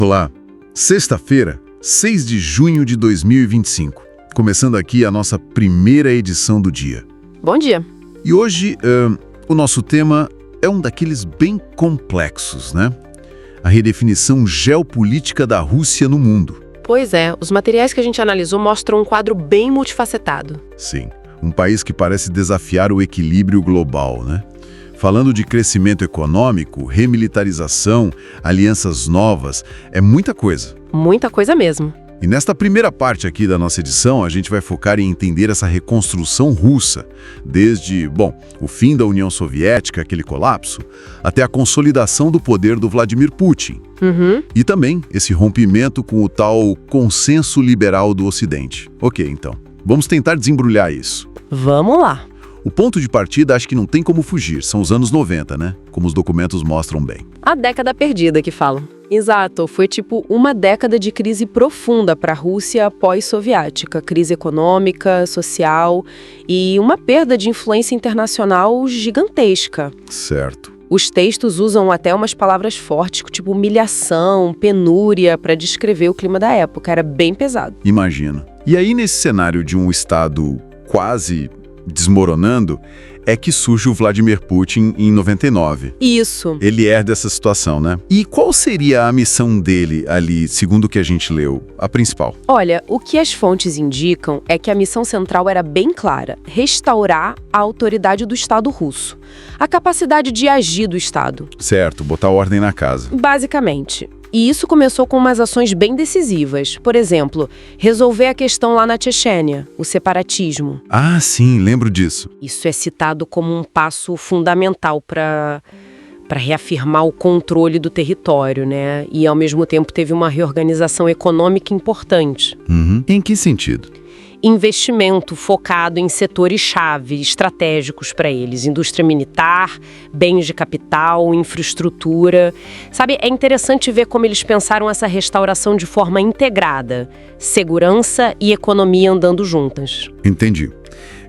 Olá, sexta-feira, 6 de junho de 2025. Começando aqui a nossa primeira edição do dia. Bom dia. E hoje, o nosso tema é um daqueles bem complexos, né? A redefinição geopolítica da Rússia no mundo. Pois é, os materiais que a gente analisou mostram um quadro bem multifacetado. Sim, um país que parece desafiar o equilíbrio global, né? Falando de crescimento econômico, remilitarização, alianças novas, é muita coisa. Muita coisa mesmo. E nesta primeira parte aqui da nossa edição, a gente vai focar em entender essa reconstrução russa, desde, o fim da União Soviética, aquele colapso, até a consolidação do poder do Vladimir Putin. E também esse rompimento com o tal consenso liberal do Ocidente. Ok, então, vamos tentar desembrulhar isso. Vamos lá. O ponto de partida acho que não tem como fugir, são os anos 90, né? Como os documentos mostram bem. A década perdida que falam. Exato, foi tipo uma década de crise profunda para a Rússia pós-soviética, crise econômica, social e uma perda de influência internacional gigantesca. Certo. Os textos usam até umas palavras fortes, tipo humilhação, penúria, para descrever o clima da época, era bem pesado. Imagino. E aí, nesse cenário de um Estado quase desmoronando, é que surge o Vladimir Putin em 99. Isso. Ele herda essa situação, né? E qual seria a missão dele ali, segundo o que a gente leu, a principal? Olha, o que as fontes indicam é que a missão central era bem clara: restaurar a autoridade do Estado russo, a capacidade de agir do Estado. Certo, botar ordem na casa. Basicamente. E isso começou com umas ações bem decisivas. Por exemplo, resolver a questão lá na Chechênia, o separatismo. Ah, sim, lembro disso. Isso é citado como um passo fundamental para reafirmar o controle do território, né? E, ao mesmo tempo, teve uma reorganização econômica importante. Em que sentido? Investimento focado em setores-chave estratégicos para eles, indústria militar, bens de capital, infraestrutura. Sabe, é interessante ver como eles pensaram essa restauração de forma integrada, segurança e economia andando juntas. Entendi.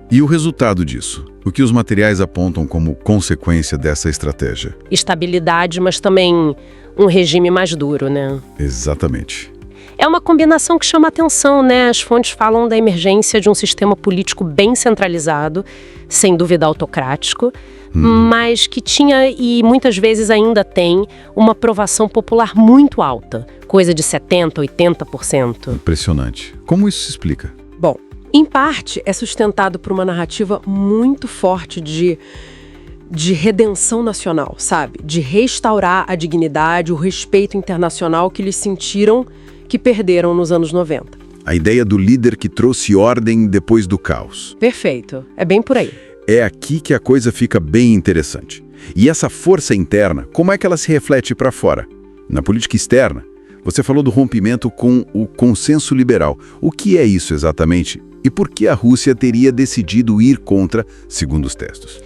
E o resultado disso? O que os materiais apontam como consequência dessa estratégia? Estabilidade, mas também um regime mais duro, né? Exatamente. É uma combinação que chama atenção, né? As fontes falam da emergência de um sistema político bem centralizado, sem dúvida autocrático, mas que tinha e muitas vezes ainda tem uma aprovação popular muito alta, coisa de 70%, 80%. Impressionante. Como isso se explica? Bom, em parte é sustentado por uma narrativa muito forte de redenção nacional, sabe? De restaurar a dignidade, o respeito internacional que eles sentiram que perderam nos anos 90. A ideia do líder que trouxe ordem depois do caos. Perfeito. É bem por aí. É aqui que a coisa fica bem interessante. E essa força interna, como é que ela se reflete para fora? Na política externa, você falou do rompimento com o consenso liberal. O que é isso exatamente? E por que a Rússia teria decidido ir contra, segundo os textos?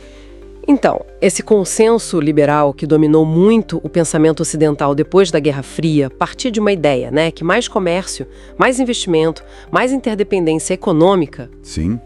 Então, esse consenso liberal que dominou muito o pensamento ocidental depois da Guerra Fria partia de uma ideia, né, que mais comércio, mais investimento, mais interdependência econômica Sim.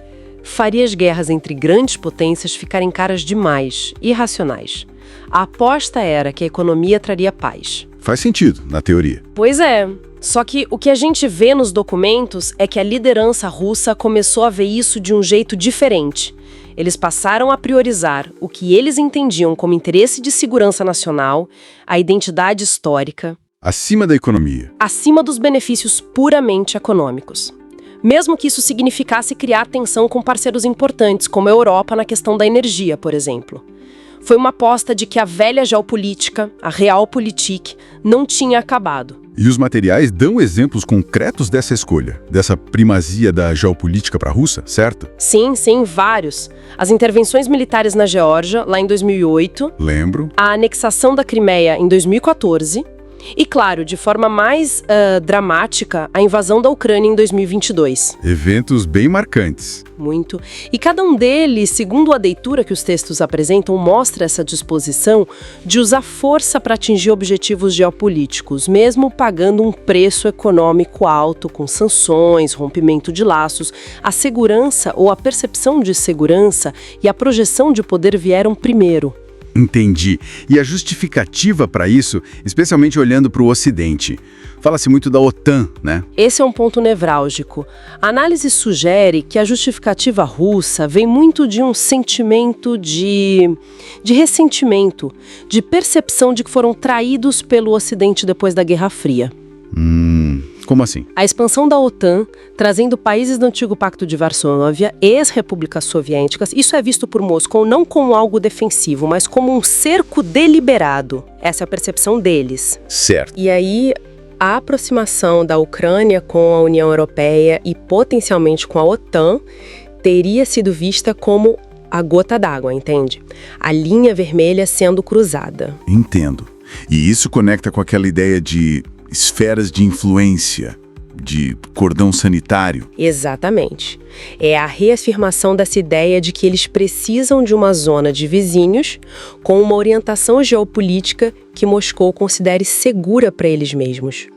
faria as guerras entre grandes potências ficarem caras demais, irracionais. A aposta era que a economia traria paz. Faz sentido, na teoria. Pois é. Só que o que a gente vê nos documentos é que a liderança russa começou a ver isso de um jeito diferente. Eles passaram a priorizar o que eles entendiam como interesse de segurança nacional, a identidade histórica, Acima da economia. acima dos benefícios puramente econômicos. Mesmo que isso significasse criar tensão com parceiros importantes, como a Europa na questão da energia, por exemplo. Foi uma aposta de que a velha geopolítica, a realpolitik, não tinha acabado. E os materiais dão exemplos concretos dessa escolha, dessa primazia da geopolítica para a Rússia, certo? Sim, vários. As intervenções militares na Geórgia, lá em 2008, Lembro. a anexação da Crimeia em 2014 e, claro, de forma mais dramática, a invasão da Ucrânia em 2022. Eventos bem marcantes. Muito. E cada um deles, segundo a leitura que os textos apresentam, mostra essa disposição de usar força para atingir objetivos geopolíticos, mesmo pagando um preço econômico alto, com sanções, rompimento de laços. A segurança ou a percepção de segurança e a projeção de poder vieram primeiro. Entendi. E a justificativa para isso, especialmente olhando para o Ocidente? Fala-se muito da OTAN, né? Esse é um ponto nevrálgico. A análise sugere que a justificativa russa vem muito de um sentimento de ressentimento, de percepção de que foram traídos pelo Ocidente depois da Guerra Fria. Como assim? A expansão da OTAN, trazendo países do antigo Pacto de Varsóvia, ex-repúblicas soviéticas, isso é visto por Moscou não como algo defensivo, mas como um cerco deliberado. Essa é a percepção deles. Certo. E aí, a aproximação da Ucrânia com a União Europeia e potencialmente com a OTAN teria sido vista como a gota d'água, entende? A linha vermelha sendo cruzada. Entendo. E isso conecta com aquela ideia de esferas de influência, de cordão sanitário. Exatamente. É a reafirmação dessa ideia de que eles precisam de uma zona de vizinhos com uma orientação geopolítica que Moscou considere segura para eles mesmos.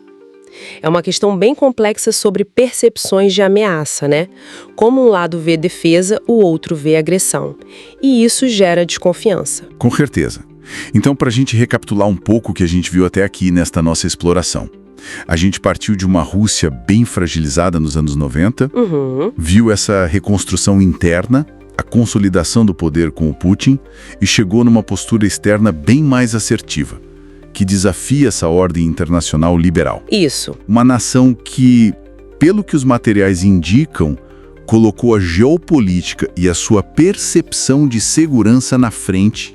É uma questão bem complexa sobre percepções de ameaça, né? Como um lado vê defesa, o outro vê agressão. E isso gera desconfiança. Com certeza. Então, para a gente recapitular um pouco o que a gente viu até aqui nesta nossa exploração. A gente partiu de uma Rússia bem fragilizada nos anos 90, viu essa reconstrução interna, a consolidação do poder com o Putin e chegou numa postura externa bem mais assertiva, que desafia essa ordem internacional liberal. Isso. Uma nação que, pelo que os materiais indicam, colocou a geopolítica e a sua percepção de segurança na frente,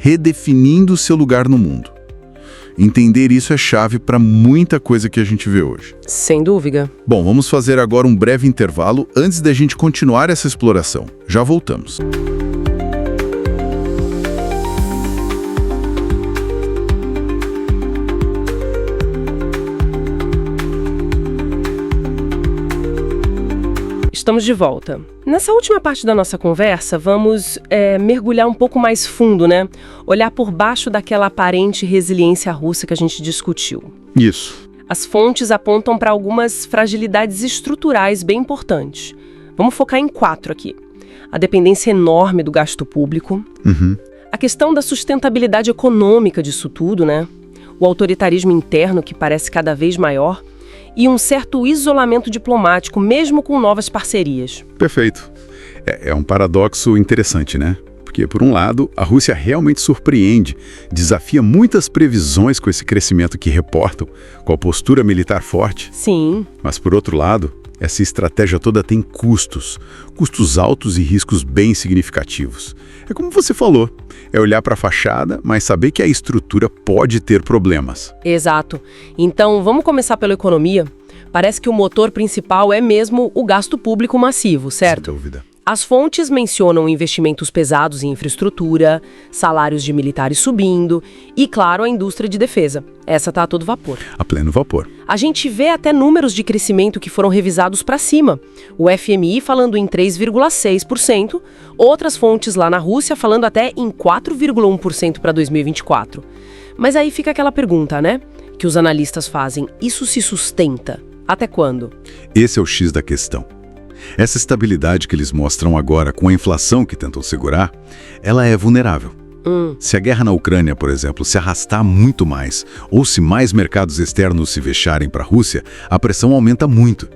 redefinindo seu lugar no mundo. Entender isso é chave para muita coisa que a gente vê hoje. Sem dúvida. Bom, vamos fazer agora um breve intervalo antes da gente continuar essa exploração. Já voltamos. Estamos de volta. Nessa última parte da nossa conversa, vamos mergulhar um pouco mais fundo, né? Olhar por baixo daquela aparente resiliência russa que a gente discutiu. Isso. As fontes apontam para algumas fragilidades estruturais bem importantes. Vamos focar em 4 aqui. A dependência enorme do gasto público, a questão da sustentabilidade econômica disso tudo, né? O autoritarismo interno que parece cada vez maior, e um certo isolamento diplomático, mesmo com novas parcerias. Perfeito. É um paradoxo interessante, né? Porque, por um lado, a Rússia realmente surpreende, desafia muitas previsões com esse crescimento que reportam, com a postura militar forte. Sim. Mas, por outro lado, essa estratégia toda tem custos altos e riscos bem significativos. É como você falou, é olhar para a fachada, mas saber que a estrutura pode ter problemas. Exato. Então, vamos começar pela economia. Parece que o motor principal é mesmo o gasto público massivo, certo? Sem dúvida. As fontes mencionam investimentos pesados em infraestrutura, salários de militares subindo e, claro, a indústria de defesa. Essa está a todo vapor. A pleno vapor. A gente vê até números de crescimento que foram revisados para cima. O FMI falando em 3,6%, outras fontes lá na Rússia falando até em 4,1% para 2024. Mas aí fica aquela pergunta, né? Que os analistas fazem. Isso se sustenta? Até quando? Esse é o X da questão. Essa estabilidade que eles mostram agora com a inflação que tentam segurar, ela é vulnerável. Se a guerra na Ucrânia, por exemplo, se arrastar muito mais, ou se mais mercados externos se fecharem para a Rússia, a pressão aumenta muito.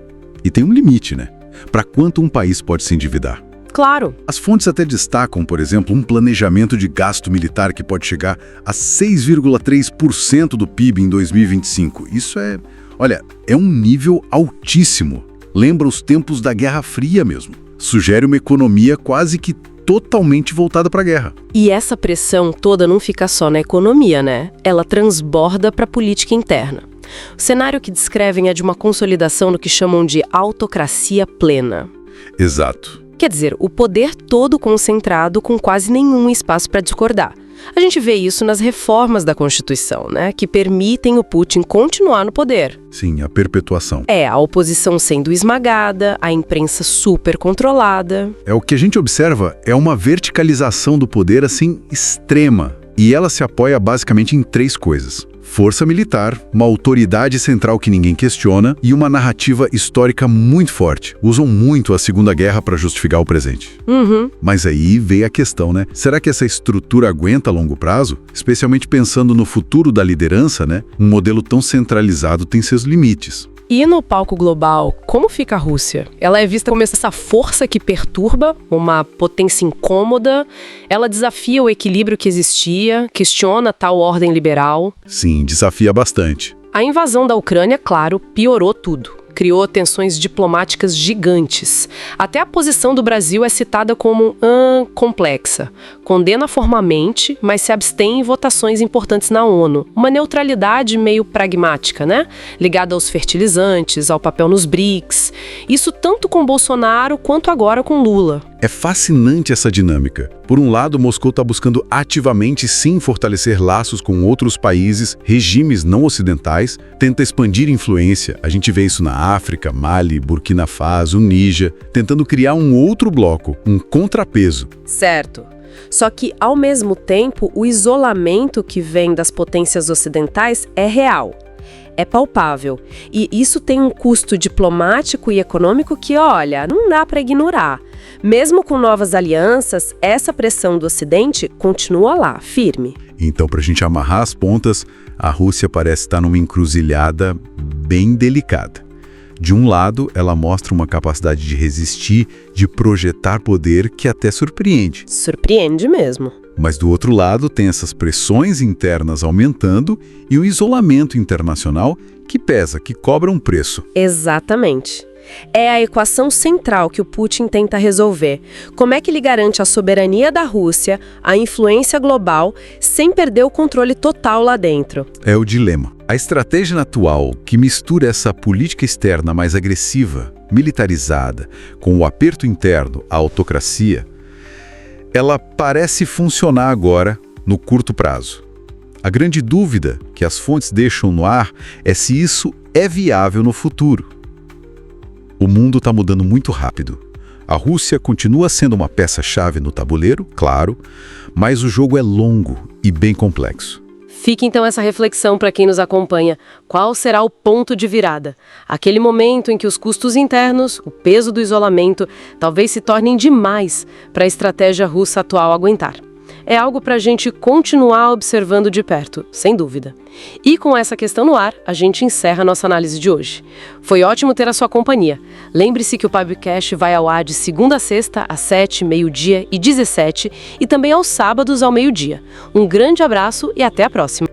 E tem um limite, né? Para quanto um país pode se endividar? Claro. As fontes até destacam, por exemplo, um planejamento de gasto militar que pode chegar a 6,3% do PIB em 2025. Isso é um nível altíssimo. Lembra os tempos da Guerra Fria mesmo. Sugere uma economia quase que totalmente voltada para a guerra. E essa pressão toda não fica só na economia, né? Ela transborda para a política interna. O cenário que descrevem é de uma consolidação no que chamam de autocracia plena. Exato. Quer dizer, o poder todo concentrado com quase nenhum espaço para discordar. A gente vê isso nas reformas da Constituição, né? Que permitem o Putin continuar no poder. Sim, a perpetuação. A oposição sendo esmagada, a imprensa super controlada. O que a gente observa é uma verticalização do poder, assim, extrema. E ela se apoia basicamente em 3 coisas. Força militar, uma autoridade central que ninguém questiona e uma narrativa histórica muito forte. Usam muito a Segunda Guerra para justificar o presente. Mas aí veio a questão, né? Será que essa estrutura aguenta a longo prazo? Especialmente pensando no futuro da liderança, né? Um modelo tão centralizado tem seus limites. E no palco global, como fica a Rússia? Ela é vista como essa força que perturba, uma potência incômoda, ela desafia o equilíbrio que existia, questiona tal ordem liberal. Sim, desafia bastante. A invasão da Ucrânia, claro, piorou tudo. Criou tensões diplomáticas gigantes. Até a posição do Brasil é citada como complexa. Condena formalmente, mas se abstém em votações importantes na ONU. Uma neutralidade meio pragmática, né? Ligada aos fertilizantes, ao papel nos BRICS. Isso tanto com Bolsonaro quanto agora com Lula. É fascinante essa dinâmica. Por um lado, Moscou está buscando ativamente sim fortalecer laços com outros países, regimes não ocidentais, tenta expandir influência. A gente vê isso na África, Mali, Burkina Faso, Níger, tentando criar um outro bloco, um contrapeso. Certo. Só que, ao mesmo tempo, o isolamento que vem das potências ocidentais é real. É palpável. E isso tem um custo diplomático e econômico que, olha, não dá para ignorar. Mesmo com novas alianças, essa pressão do Ocidente continua lá, firme. Então, para a gente amarrar as pontas, a Rússia parece estar numa encruzilhada bem delicada. De um lado, ela mostra uma capacidade de resistir, de projetar poder que até surpreende. Surpreende mesmo. Mas do outro lado, tem essas pressões internas aumentando e o isolamento internacional que pesa, que cobra um preço. Exatamente. É a equação central que o Putin tenta resolver. Como é que ele garante a soberania da Rússia, a influência global, sem perder o controle total lá dentro? É o dilema. A estratégia atual, que mistura essa política externa mais agressiva, militarizada, com o aperto interno, a autocracia, ela parece funcionar agora no curto prazo. A grande dúvida que as fontes deixam no ar é se isso é viável no futuro. O mundo está mudando muito rápido. A Rússia continua sendo uma peça-chave no tabuleiro, claro, mas o jogo é longo e bem complexo. Fica então essa reflexão para quem nos acompanha. Qual será o ponto de virada? Aquele momento em que os custos internos, o peso do isolamento, talvez se tornem demais para a estratégia russa atual aguentar. É algo para a gente continuar observando de perto, sem dúvida. E com essa questão no ar, a gente encerra a nossa análise de hoje. Foi ótimo ter a sua companhia. Lembre-se que o Pibcast vai ao ar de segunda a sexta, às 7, meio-dia e 17, e também aos sábados ao meio-dia. Um grande abraço e até a próxima!